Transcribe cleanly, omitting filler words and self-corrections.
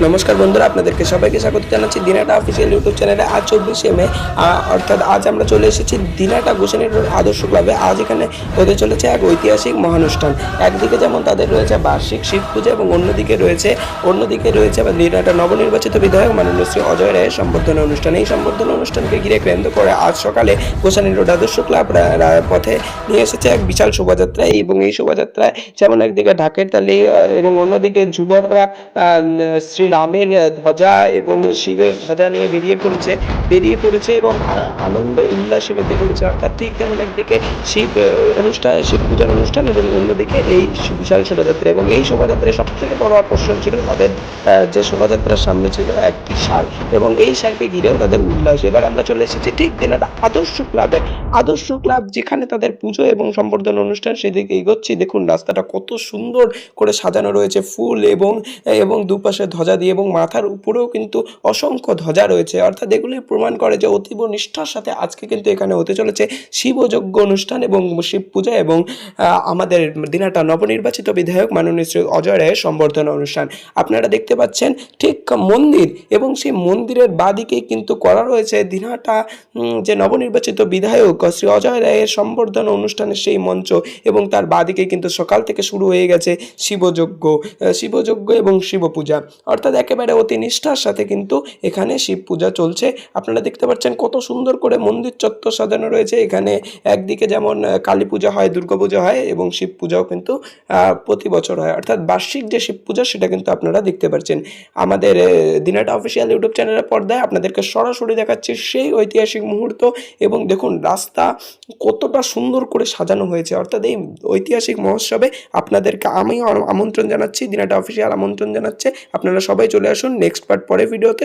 নমস্কার বন্ধুরা, আপনাদেরকে সবাইকে স্বাগত জানাচ্ছি দিনাটা অফিসিয়াল ইউটিউব চ্যানেলে। আজ 24শে মে, অর্থাৎ আজ আমরা চলে এসেছি দিনাটা গোসানি রোড আদর্শ ক্লাবে। আজ এখানে হতে চলেছে এক ঐতিহাসিক মহানুষ্ঠান। একদিকে যেমন তাদের রয়েছে বার্ষিক শিব পূজা এবং অন্যদিকে রয়েছে দিনাটা নবনির্বাচিত বিধায়ক মাননীয় শ্রী অজয় রায়ের সম্বর্ধনা অনুষ্ঠান। এই সম্বর্ধনা অনুষ্ঠানকে ঘিরে কেন্দ্র করে আজ সকালে গোসানি রোড আদর্শ ক্লাব পথে নিয়ে এসেছে এক বিশাল শোভাযাত্রা। এবং এই শোভাযাত্রায় যেমন একদিকে ঢাকের তালি এবং অন্যদিকে যুবকরা শ্রীরামের ধ্বজা এবং শিবের ধ্বজা নিয়ে বেরিয়ে পড়েছে এবং আনন্দ উল্লাসে মেতে পড়েছে। অর্থাৎ ঠিক যেমন একদিকে শিব পূজার অনুষ্ঠান এবং অন্যদিকে এই বিশাল শোভাযাত্রা। এবং এই শোভাযাত্রায় সব থেকে বড় আকর্ষণ ছিল তাদের যে শোভাযাত্রার সামনে ছিল একটি ষাঁড়, এবং এই ষাঁড়কে ঘিরেও তাদের উল্লাস। এবার আমরা চলে এসেছি ঠিক দিনাটা আদর্শ ক্লাব, যেখানে তাদের পুজো এবং সম্বর্ধনা অনুষ্ঠান সেদিকে এগোচ্ছি। দেখুন রাস্তাটা কত সুন্দর করে সাজানো রয়েছে ফুল এবং দুপাশে ধ্বজা দিয়ে, এবং মাথার উপরেও কিন্তু অসংখ্য ধ্বজা রয়েছে। অর্থাৎ এগুলি প্রমাণ করে যে অতীব নিষ্ঠার সাথে আজকে কিন্তু এখানে হতে চলেছে শিবযজ্ঞ অনুষ্ঠান এবং শিব পূজা এবং আমাদের দিনাটা নবনির্বাচিত বিধায়ক মাননীয় শ্রী অজয় রায়ের সম্বর্ধনা অনুষ্ঠান। আপনারা দেখতে পাচ্ছেন ঠিক মন্দির, এবং সেই মন্দিরের বাদিকেই কিন্তু করা রয়েছে দিনাটা যে নবনির্বাচিত বিধায়ক শ্রী অজয় রায়ের সম্বর্ধনা অনুষ্ঠানের সেই মঞ্চ, এবং তার বাদিকে কিন্তু সকাল থেকে শুরু হয়ে গেছে শিবযজ্ঞ এবং শিব পূজা। অর্থাৎ একেবারে অতি নিষ্ঠার সাথে কিন্তু এখানে শিব পূজা চলছে। আপনারা দেখতে পাচ্ছেন কত সুন্দর করে মন্দির চত্বর সাজানো রয়েছে। এখানে একদিকে যেমন কালী পূজা হয়, দুর্গা পূজা হয়, এবং শিব পূজাও কিন্তু প্রতি বছর হয়। অর্থাৎ বার্ষিক যে শিব পূজা সেটা কিন্তু আপনারা দেখতে পাচ্ছেন আমাদের দিনাটা অফিসিয়াল ইউটিউব চ্যানেলের পর্দায়। আপনাদেরকে সরাসরি দেখাচ্ছি সেই ঐতিহাসিক মুহূর্ত। এবং দেখুন রাস্তা কতটা সুন্দর করে সাজানো হয়েছে। অর্থাৎ এই ঐতিহাসিক মহোৎসবে আপনাদেরকে আমি আমন্ত্রণ জানাচ্ছি, দিনাটা অফিসিয়াল আমন্ত্রণ জানাচ্ছে। আপনারা সবাই চলে আসুন নেক্সট পার্ট পরে ভিডিওতে।